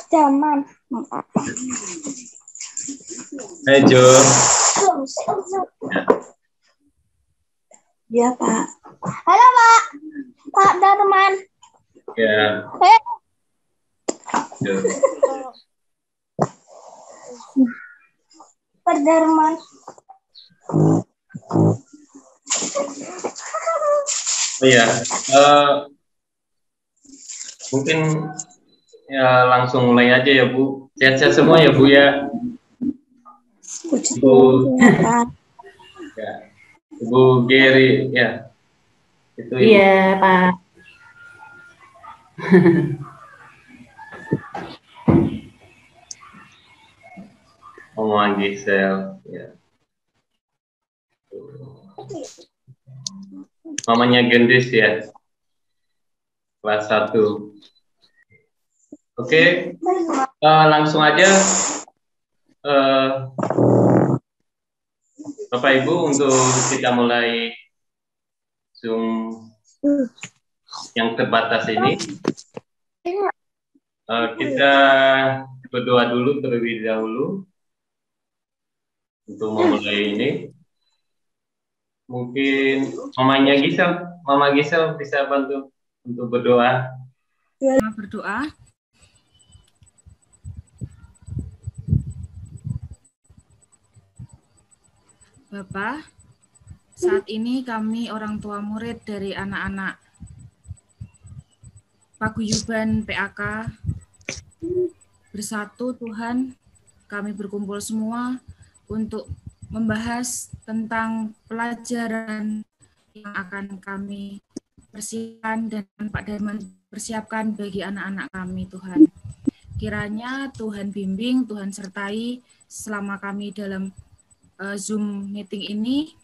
Zaman. Hai Jo. Ya Pak. Halo Pak. Pak Darman. Ya. Jo. Pak Darman. Oh ya, mungkin ya langsung mulai aja ya Bu. Sehat-sehat semua ya Bu ya. Bu, ya. Bu Geri ya. Itu Ibu. Iya Pak. Mama Gisel ya. Mamanya Gendis ya. Kelas 1. Oke, langsung aja Bapak Ibu untuk kita mulai Zoom yang terbatas ini. Kita berdoa dulu terlebih dahulu untuk memulai ini. Mungkin Mama Gisel bisa bantu untuk berdoa. Berdoa. Bapak, saat ini kami orang tua murid dari anak-anak Paguyuban PAK bersatu Tuhan, kami berkumpul semua untuk membahas tentang pelajaran yang akan kami persiapkan dan Pak Darman persiapkan bagi anak-anak kami Tuhan. Kiranya Tuhan bimbing, Tuhan sertai selama kami dalam Zoom meeting ini.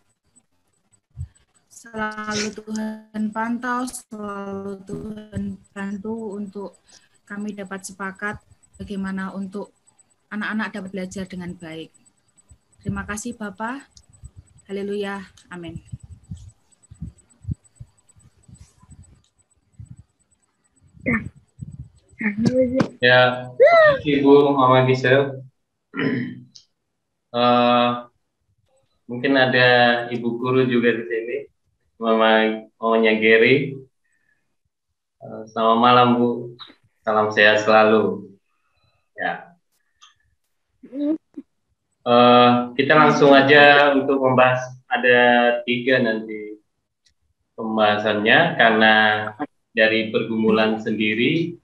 Selalu Tuhan pantau, selalu Tuhan bantu untuk kami dapat sepakat bagaimana untuk anak-anak dapat belajar dengan baik. Terima kasih Bapak. Haleluya. Amin. Ya, terima kasih Bu Mama Gisel. Mungkin ada Ibu Guru juga di sini, Mamanya Geri. Selamat malam Bu, salam sehat selalu. Ya. Kita langsung aja untuk membahas, ada 3 nanti pembahasannya karena dari pergumulan sendiri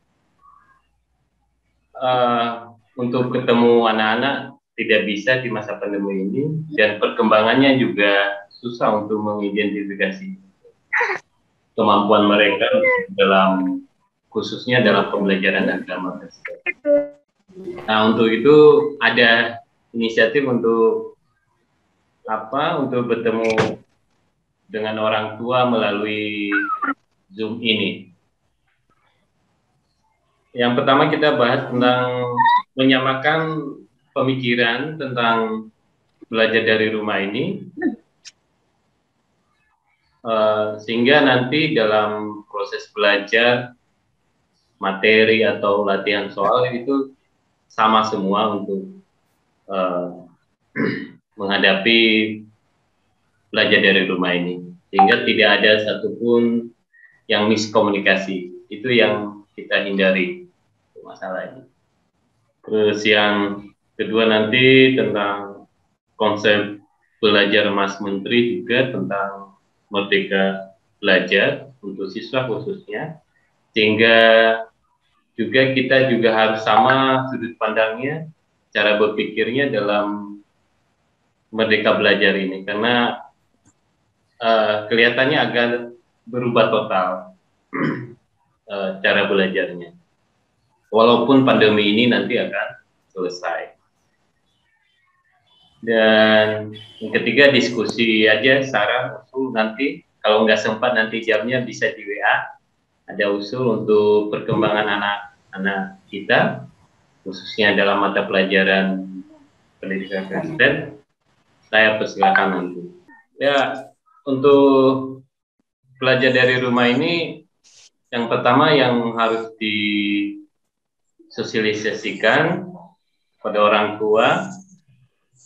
untuk ketemu anak-anak tidak bisa di masa pandemi ini dan perkembangannya juga susah untuk mengidentifikasi kemampuan mereka dalam khususnya dalam pembelajaran agama. Nah, untuk itu ada inisiatif untuk bertemu dengan orang tua melalui Zoom ini. Yang pertama kita bahas tentang menyamakan pemikiran tentang belajar dari rumah ini, sehingga nanti dalam proses belajar materi atau latihan soal itu sama semua untuk menghadapi belajar dari rumah ini, sehingga tidak ada satupun yang miskomunikasi. Itu yang kita hindari masalah ini. Terus yang kedua nanti tentang konsep belajar Mas Menteri juga tentang merdeka belajar untuk siswa khususnya, sehingga juga kita juga harus sama sudut pandangnya, cara berpikirnya dalam merdeka belajar ini, karena kelihatannya akan berubah total cara belajarnya, walaupun pandemi ini nanti akan selesai. Dan yang ketiga diskusi aja, saran, usul nanti, kalau nggak sempat nanti jamnya bisa di WA, ada usul untuk perkembangan anak-anak kita, khususnya dalam mata pelajaran pendidikan Kristen, saya persilakan nanti. Ya, untuk belajar dari rumah ini, yang pertama yang harus sosialisasikan pada orang tua,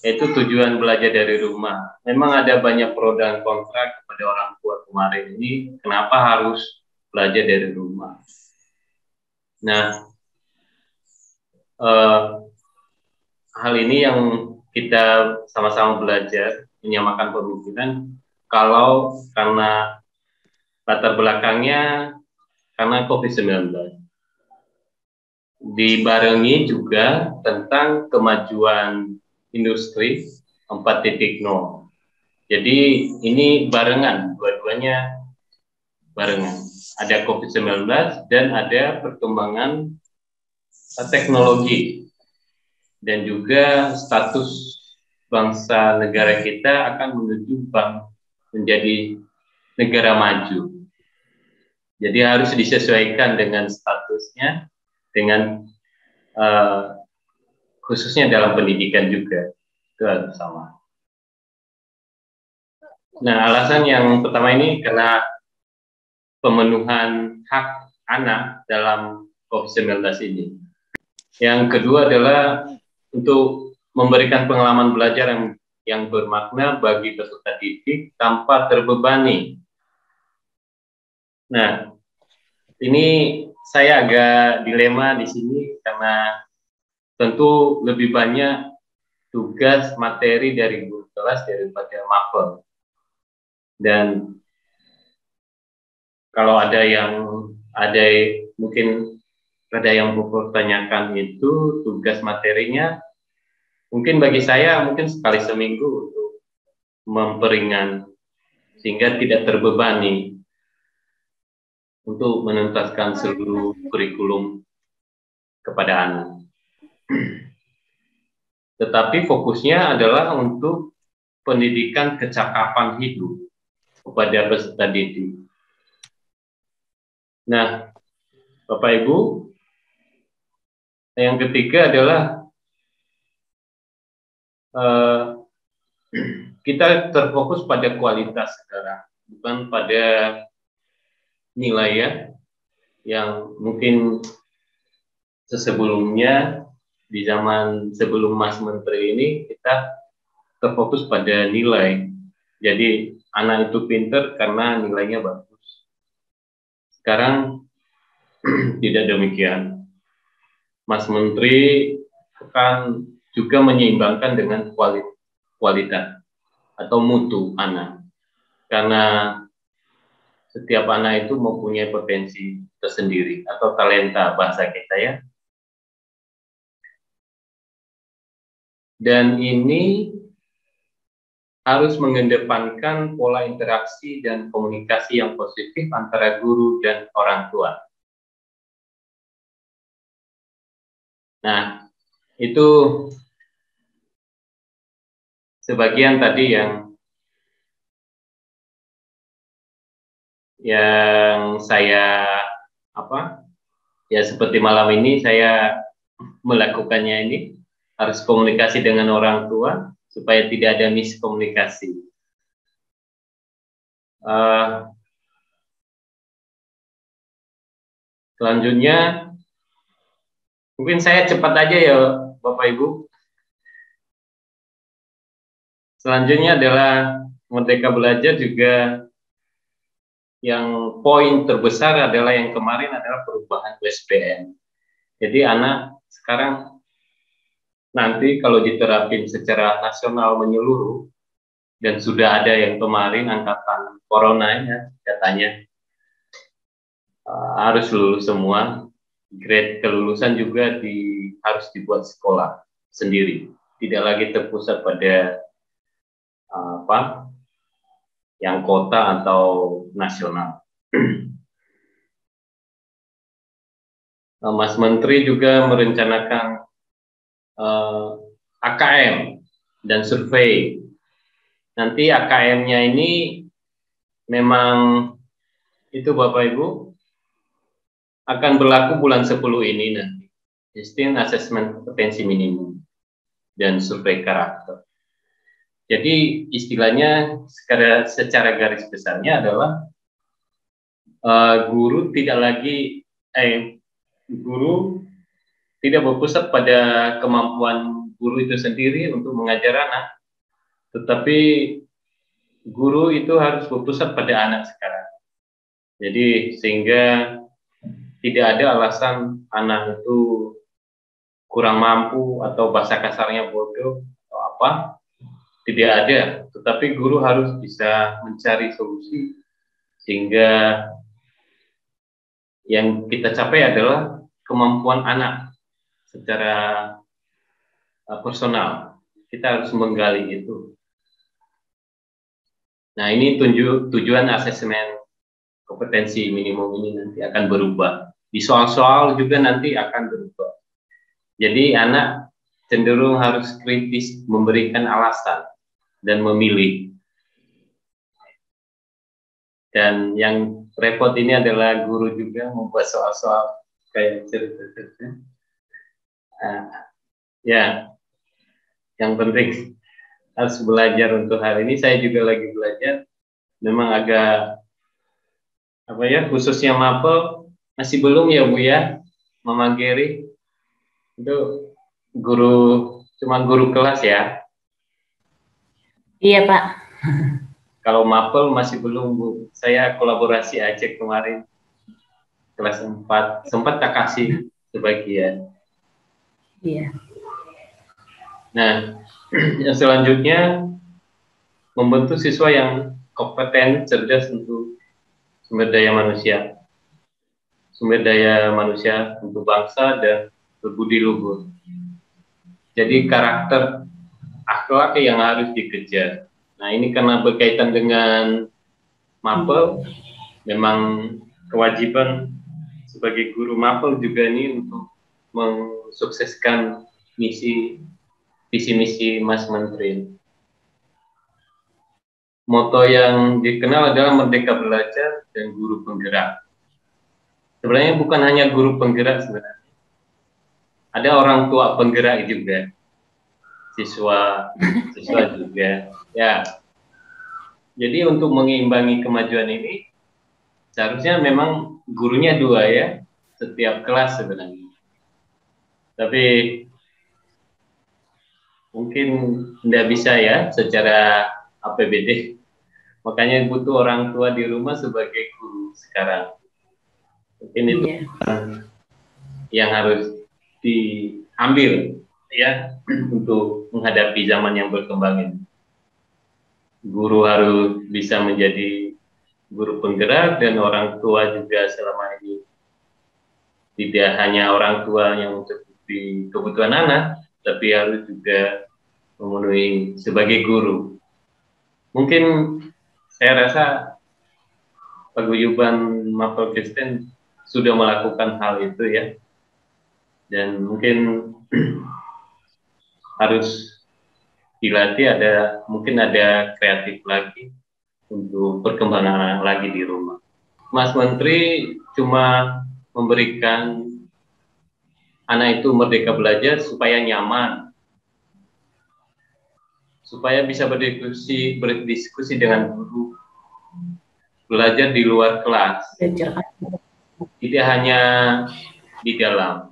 yaitu tujuan belajar dari rumah. Memang ada banyak pro dan kontra kepada orang tua kemarin ini, kenapa harus belajar dari rumah. Nah, hal ini yang kita sama-sama belajar, menyamakan pemikiran, kalau karena latar belakangnya karena COVID-19. Dibarengi juga tentang kemajuan industri 4.0. Jadi ini barengan, dua-duanya barengan. Ada COVID-19 dan ada perkembangan teknologi. Dan juga status bangsa negara kita akan menuju menjadi negara maju. Jadi harus disesuaikan dengan statusnya, dengan khususnya dalam pendidikan juga. Itu harus sama. Nah, alasan yang pertama ini karena pemenuhan hak anak dalam COVID-19 ini. Yang kedua adalah untuk memberikan pengalaman belajar yang bermakna bagi peserta didik tanpa terbebani. Nah, ini saya agak dilema di sini karena tentu lebih banyak tugas materi dari guru kelas daripada mapel. Dan kalau mungkin ada yang mempertanyakan itu tugas materinya, mungkin bagi saya mungkin sekali seminggu untuk memperingan sehingga tidak terbebani untuk menuntaskan seluruh kurikulum kepada anak. Tetapi fokusnya adalah untuk pendidikan kecakapan hidup kepada peserta didik. Nah, Bapak Ibu, yang ketiga adalah kita terfokus pada kualitas sekarang, bukan pada nilai ya, yang mungkin sebelumnya di zaman sebelum Mas Menteri ini kita terfokus pada nilai. Jadi anak itu pinter karena nilainya bagus. Sekarang tidak demikian. Mas Menteri akan juga menyeimbangkan dengan kualitas atau mutu anak. Karena setiap anak itu mempunyai potensi tersendiri atau talenta bahasa kita ya. Dan ini harus mengedepankan pola interaksi dan komunikasi yang positif antara guru dan orang tua. Nah, itu sebagian tadi yang saya seperti malam ini saya melakukannya ini, harus komunikasi dengan orang tua supaya tidak ada miskomunikasi. Selanjutnya mungkin saya cepat aja ya Bapak Ibu. Selanjutnya adalah Merdeka Belajar juga yang poin terbesar adalah yang kemarin adalah perubahan USBN. Jadi anak sekarang nanti kalau diterapin secara nasional menyeluruh, dan sudah ada yang kemarin angkatan corona ya katanya harus lulus semua, grade kelulusan juga harus dibuat sekolah sendiri, tidak lagi terpusat pada yang kota atau nasional. Mas Menteri juga merencanakan AKM dan survei. Nanti AKM-nya ini memang itu Bapak Ibu akan berlaku bulan 10 ini nanti. Sistem asesmen potensi minimum dan survei karakter. Jadi istilahnya secara garis besarnya adalah guru tidak berpusat pada kemampuan guru itu sendiri untuk mengajar anak, tetapi guru itu harus berpusat pada anak sekarang. Jadi sehingga tidak ada alasan anak itu kurang mampu atau bahasa kasarnya bodoh atau apa, tidak ada. Tetapi guru harus bisa mencari solusi sehingga yang kita capai adalah kemampuan anak secara personal. Kita harus menggali itu. Nah, ini tujuan asesmen kompetensi minimum ini nanti akan berubah. Di soal-soal juga nanti akan berubah. Jadi anak cenderung harus kritis memberikan alasan dan memilih. Dan yang repot ini adalah guru juga membuat soal-soal kayak cerita-cerita. Ya, yang penting harus belajar untuk hal ini. Saya juga lagi belajar. Memang agak khususnya mapel masih belum ya Bu ya, Mama Geri. Itu cuma guru kelas ya. Iya Pak. Kalau mapel masih belum Bu. Saya kolaborasi aja kemarin kelas 4. Sempat tak kasih sebagian. Iya. Nah, yang selanjutnya membentuk siswa yang kompeten, cerdas untuk sumber daya manusia. Sumber daya manusia untuk bangsa dan berbudi luhur. Jadi karakter akhlak yang harus dikejar. Nah, ini karena berkaitan dengan mapel, memang kewajiban sebagai guru mapel juga ini untuk mensukseskan visi misi Mas Menteri. Moto yang dikenal adalah Merdeka Belajar dan Guru Penggerak. Sebenarnya bukan hanya guru penggerak sebenarnya. Ada orang tua penggerak juga. Siswa juga. Ya. Jadi untuk mengimbangi kemajuan ini seharusnya memang gurunya 2 ya, setiap kelas sebenarnya. Tapi mungkin tidak bisa ya secara APBD. Makanya butuh orang tua di rumah sebagai guru sekarang. Mungkin itu yang harus diambil ya untuk menghadapi zaman yang berkembang ini. Guru harus bisa menjadi guru penggerak dan orang tua juga selama ini tidak hanya orang tua yang mencukupi kebutuhan anak, tapi harus juga memenuhi sebagai guru. Mungkin saya rasa paguyuban Mapel Kristen sudah melakukan hal itu ya, dan mungkin harus dilatih, mungkin ada kreatif lagi untuk perkembangan lagi di rumah. Mas Menteri cuma memberikan anak itu merdeka belajar supaya nyaman, supaya bisa berdiskusi dengan guru, belajar di luar kelas, tidak hanya di dalam.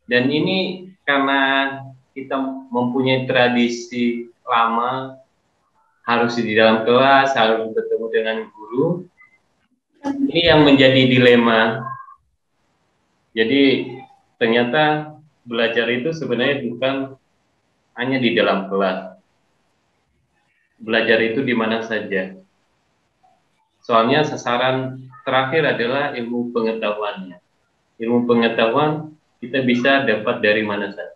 Dan ini karena kita mempunyai tradisi lama, harus di dalam kelas, harus bertemu dengan guru. Ini yang menjadi dilema. Jadi ternyata belajar itu sebenarnya bukan hanya di dalam kelas. Belajar itu di mana saja. Soalnya sasaran terakhir adalah ilmu pengetahuannya. Ilmu pengetahuan kita bisa dapat dari mana saja.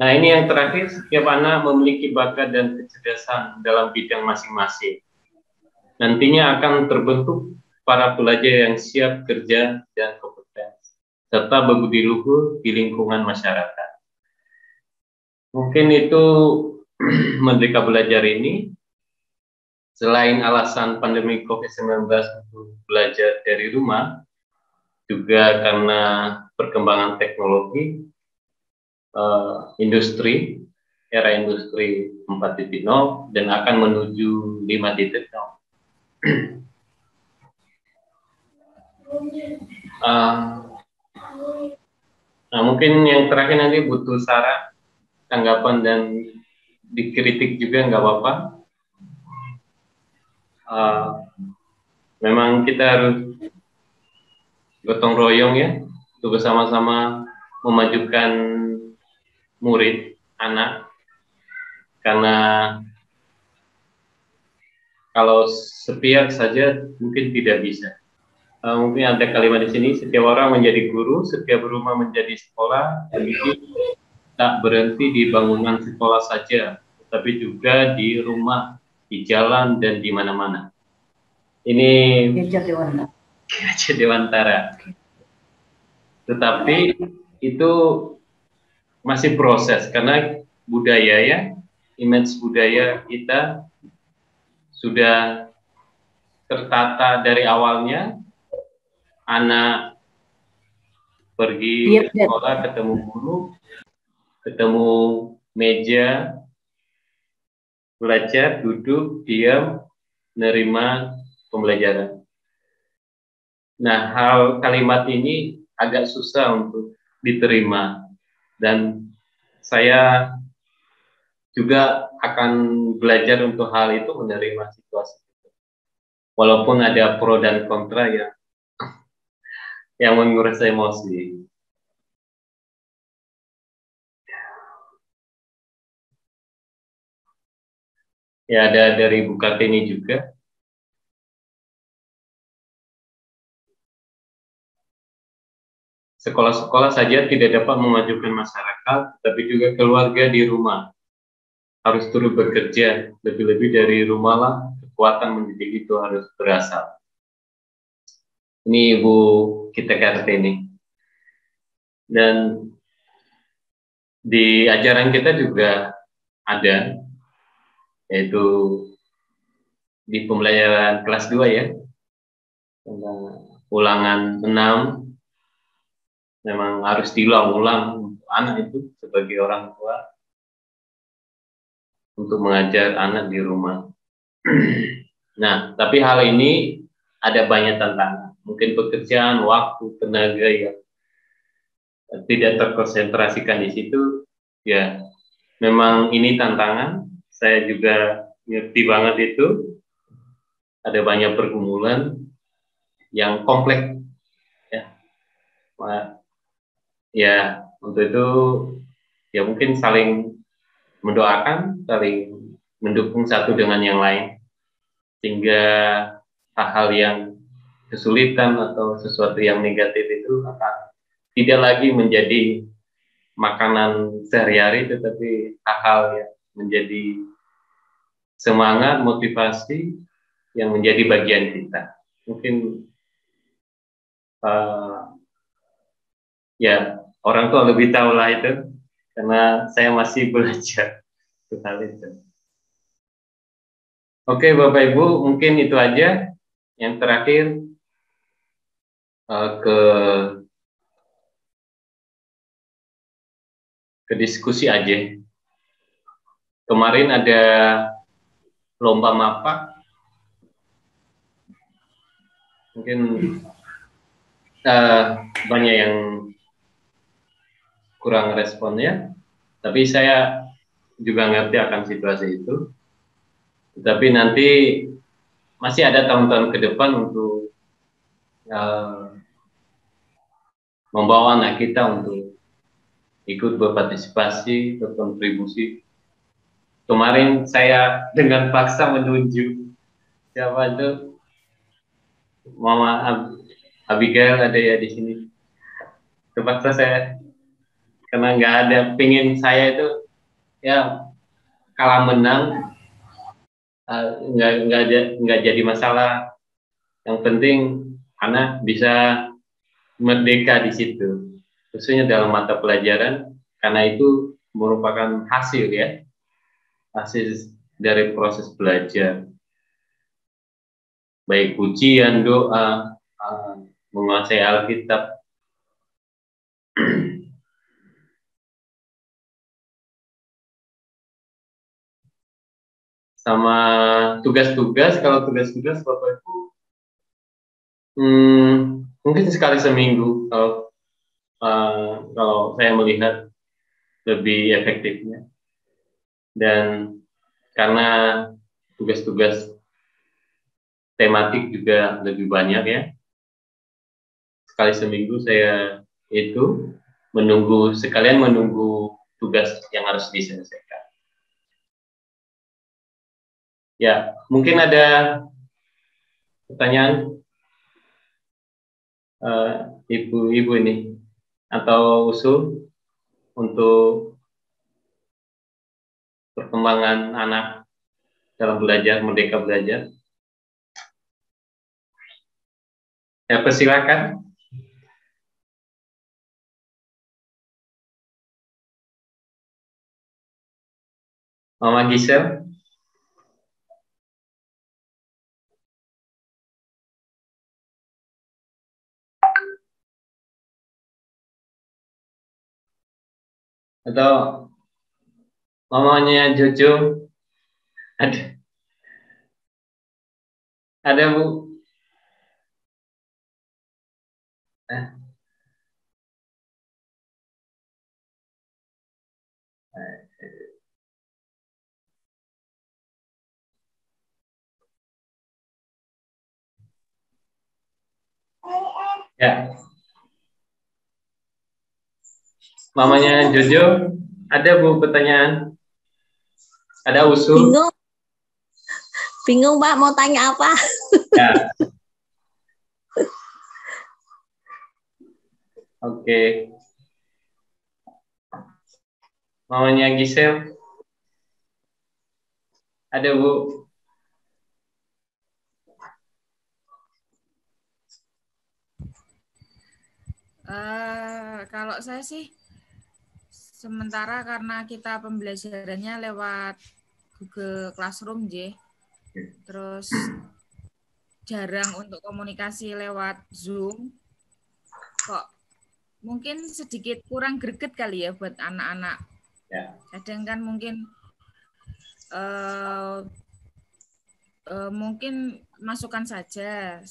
Nah, ini yang terakhir, setiap anak memiliki bakat dan kecerdasan dalam bidang masing-masing. Nantinya akan terbentuk para pelajar yang siap kerja dan kompeten, serta berbudi luhur di lingkungan masyarakat. Mungkin itu Merdeka Belajar ini, selain alasan pandemi COVID-19 untuk belajar dari rumah, juga karena perkembangan teknologi, industri, era industri 4.0 dan akan menuju 5.0. Nah, mungkin yang terakhir nanti butuh saran, tanggapan, dan dikritik juga nggak apa-apa. Memang kita harus gotong royong ya, untuk bersama-sama memajukan murid, anak, karena kalau sepihak saja mungkin tidak bisa. Mungkin ada kalimat di sini, setiap orang menjadi guru, setiap rumah menjadi sekolah, begitu tak berhenti di bangunan sekolah saja, tetapi juga di rumah, di jalan, dan di mana-mana. Ini Gajah Dewantara. Tetapi itu masih proses, karena budaya ya, image budaya kita sudah tertata dari awalnya. Anak pergi ke sekolah, ketemu guru, ketemu meja, belajar, duduk, diam, menerima pembelajaran. Nah, kalimat ini agak susah untuk diterima, dan saya juga akan belajar untuk hal itu, menerima situasi itu. Walaupun ada pro dan kontra yang menguras emosi. Ya, ada dari Bu Kartini juga. Sekolah-sekolah saja tidak dapat memajukan masyarakat, tapi juga keluarga di rumah harus turut bekerja. Lebih-lebih dari rumahlah kekuatan mendidik itu harus berasal. Ini Ibu Kita Kartini. Dan di ajaran kita juga ada, yaitu di pembelajaran kelas 2 ya, tentang ulangan 6, memang harus diulang-ulang untuk anak itu sebagai orang tua, untuk mengajar anak di rumah. Nah, tapi hal ini ada banyak tantangan. Mungkin pekerjaan, waktu, tenaga yang tidak terkonsentrasikan di situ. Ya, memang ini tantangan. Saya juga ngerti banget itu. Ada banyak pergumulan yang kompleks. Ya, untuk itu ya mungkin saling mendoakan, saling mendukung satu dengan yang lain, sehingga hal-hal yang kesulitan atau sesuatu yang negatif itu akan tidak lagi menjadi makanan sehari-hari, tetapi hal-hal yang menjadi semangat, motivasi yang menjadi bagian kita. Mungkin ya orang tua lebih tahu lah itu, karena saya masih belajar hal itu. Oke Bapak Ibu, mungkin itu aja. Yang terakhir ke diskusi aja. Kemarin ada lomba mapak, mungkin banyak yang kurang responnya, tapi saya juga ngerti akan situasi itu. Tapi nanti masih ada tahun-tahun ke depan untuk membawa anak kita untuk ikut berpartisipasi, berkontribusi. Kemarin saya dengan paksa menunjuk siapa itu, Mama Abigail ada ya di sini. Terpaksa saya, karena nggak ada, pingin saya itu ya kalah menang, nggak jadi masalah. Yang penting anak bisa merdeka di situ, khususnya dalam mata pelajaran, karena itu merupakan hasil ya, hasil dari proses belajar, baik ujian, doa, menguasai Alkitab. Sama tugas-tugas, kalau tugas-tugas Bapak Ibu mungkin sekali seminggu, kalau kalau saya melihat lebih efektifnya. Dan karena tugas-tugas tematik juga lebih banyak ya, sekali seminggu saya itu sekalian menunggu tugas yang harus diselesaikan. Ya, mungkin ada pertanyaan ibu-ibu ini atau usul untuk perkembangan anak dalam belajar, merdeka belajar. Ya, persilakan. Mama Gisel. Atau mamanya Jojo. Ada Bu. Ya. Mamanya Jojo, ada Bu pertanyaan? Ada usul? Bingung Pak, mau tanya apa? Ya. Oke. Mamanya Gisel, ada Bu? Kalau saya sih, sementara karena kita pembelajarannya lewat Google Classroom, terus jarang untuk komunikasi lewat Zoom, kok mungkin sedikit kurang greget kali ya buat anak-anak. Ya. Kadang kan mungkin mungkin masukan saja,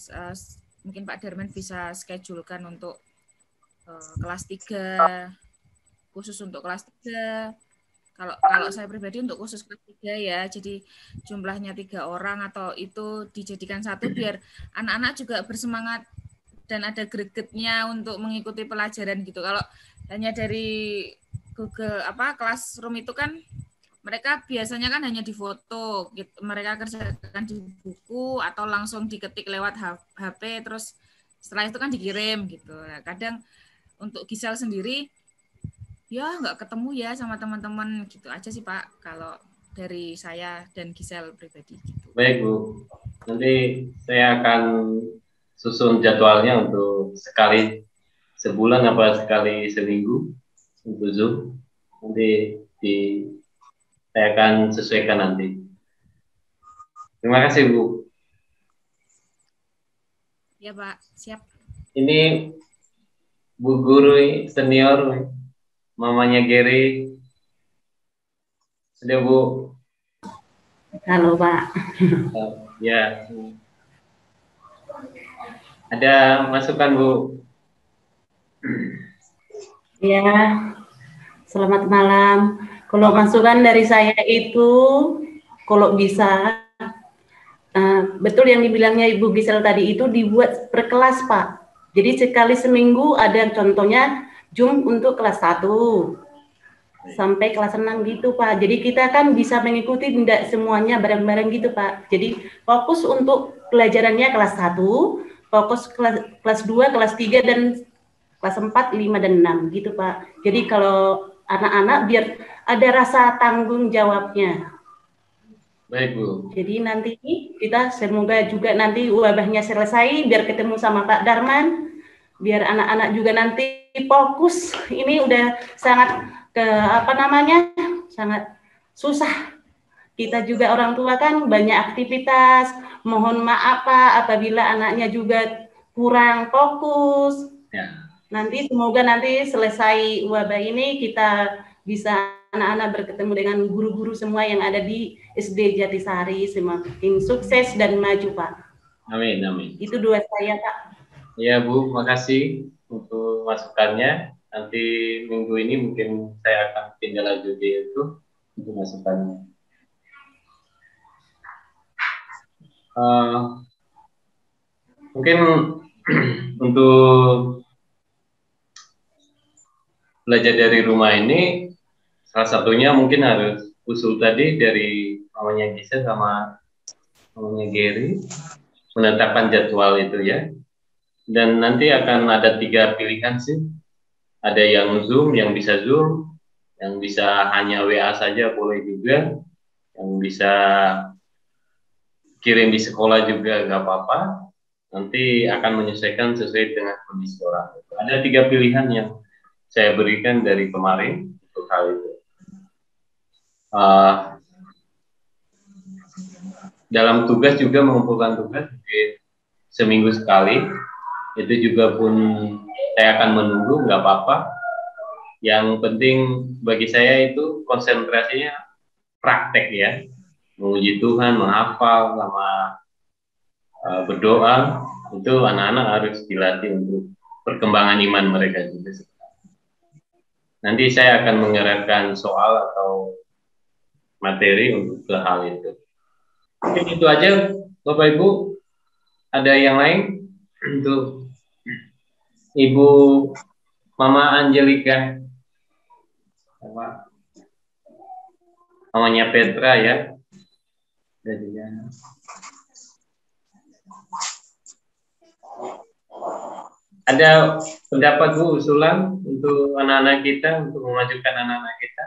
mungkin Pak Darman bisa schedulekan untuk kelas 3, khusus untuk kelas 3. Kalau saya pribadi untuk khusus kelas 3 ya, jadi jumlahnya 3 orang atau itu dijadikan satu biar anak-anak juga bersemangat dan ada gregetnya untuk mengikuti pelajaran gitu. Kalau hanya dari Google Classroom itu kan mereka biasanya kan hanya difoto, gitu. Mereka kerjakan di buku atau langsung diketik lewat HP, terus setelah itu kan dikirim gitu. Nah, kadang untuk Gisel sendiri, ya nggak ketemu ya sama teman-teman gitu aja sih Pak. Kalau dari saya dan Gisel pribadi. Gitu. Baik Bu, nanti saya akan susun jadwalnya untuk sekali sebulan apa sekali seminggu untuk Zoom. Nanti saya akan sesuaikan nanti. Terima kasih Bu. Ya Pak, siap. Ini Bu Guru senior, mamanya Gary. Ada Bu. Halo Pak. Ya. Ada masukan Bu? Ya, selamat malam. Kalau masukan dari saya itu, kalau bisa, betul yang dibilangnya Ibu Gisel tadi itu dibuat per kelas Pak. Jadi sekali seminggu ada contohnya Zoom untuk kelas 1 sampai kelas 6 gitu Pak. Jadi kita kan bisa mengikuti tidak semuanya bareng-bareng gitu Pak. Jadi fokus untuk pelajarannya kelas 1, fokus kelas 2, kelas 3, dan kelas 4, 5, dan 6 gitu Pak. Jadi kalau anak-anak biar ada rasa tanggung jawabnya. Baik Bu. Jadi nanti kita semoga juga nanti wabahnya selesai biar ketemu sama Pak Darman, biar anak-anak juga nanti fokus. Ini udah sangat sangat susah. Kita juga orang tua kan banyak aktivitas. Mohon maaf Pak apabila anaknya juga kurang fokus. Ya. Nanti semoga nanti selesai wabah ini kita bisa anak-anak berketemu dengan guru-guru semua yang ada di SD Jatisari, semakin sukses dan maju Pak. Amin, amin. Itu doa saya Pak. Ya Bu, makasih untuk untuk masukannya. Nanti minggu ini mungkin saya akan tindak lanjuti itu untuk masukannya. Mungkin untuk belajar dari rumah ini, salah satunya mungkin harus usul tadi dari mamanya Gisel sama mamanya Gary, menetapkan jadwal itu ya. Dan nanti akan ada 3 pilihan sih. Ada yang Zoom, yang bisa Zoom, yang bisa hanya WA saja boleh juga, yang bisa kirim di sekolah juga nggak apa-apa. Nanti akan menyesuaikan sesuai dengan kondisi orang. Ada 3 pilihan yang saya berikan dari kemarin untuk hal itu. Dalam tugas juga mengumpulkan tugas seminggu sekali. Itu juga pun saya akan menunggu, nggak apa-apa. Yang penting bagi saya itu konsentrasinya praktek ya, menguji Tuhan, menghafal, sama berdoa. Itu anak-anak harus dilatih untuk perkembangan iman mereka juga. Nanti saya akan mengerahkan soal atau materi untuk ke hal itu. Mungkin itu aja, Bapak Ibu. Ada yang lain untuk Ibu Mama Angelika, mamanya Petra ya. Ada pendapat Bu, usulan untuk anak-anak kita, untuk memajukan anak-anak kita?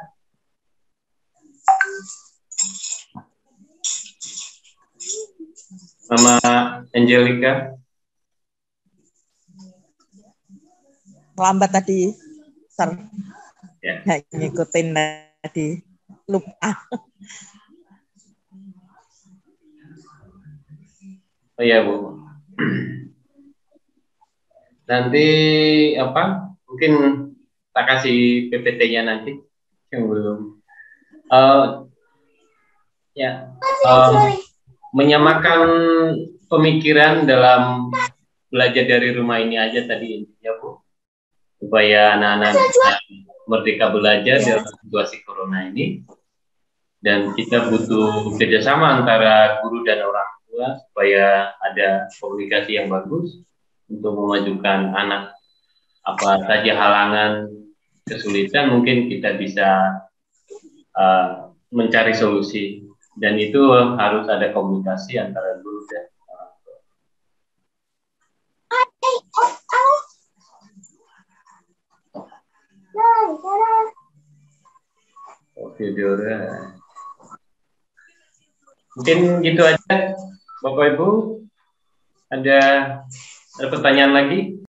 Mama Angelika. Lambat tadi, Ya. ngikutin tadi, lupa. Oh iya Bu. Nanti apa? Mungkin tak kasih PPT-nya nanti yang belum. Menyamakan pemikiran dalam belajar dari rumah ini aja tadi intinya Bu, supaya anak-anak merdeka belajar dalam situasi corona ini, dan kita butuh kerjasama antara guru dan orang tua supaya ada komunikasi yang bagus untuk memajukan anak. Apa saja halangan, kesulitan, mungkin kita bisa mencari solusi, dan itu harus ada komunikasi antara guru dan orang tua. Oke, Dora. Mungkin gitu aja, Bapak Ibu. Ada pertanyaan lagi?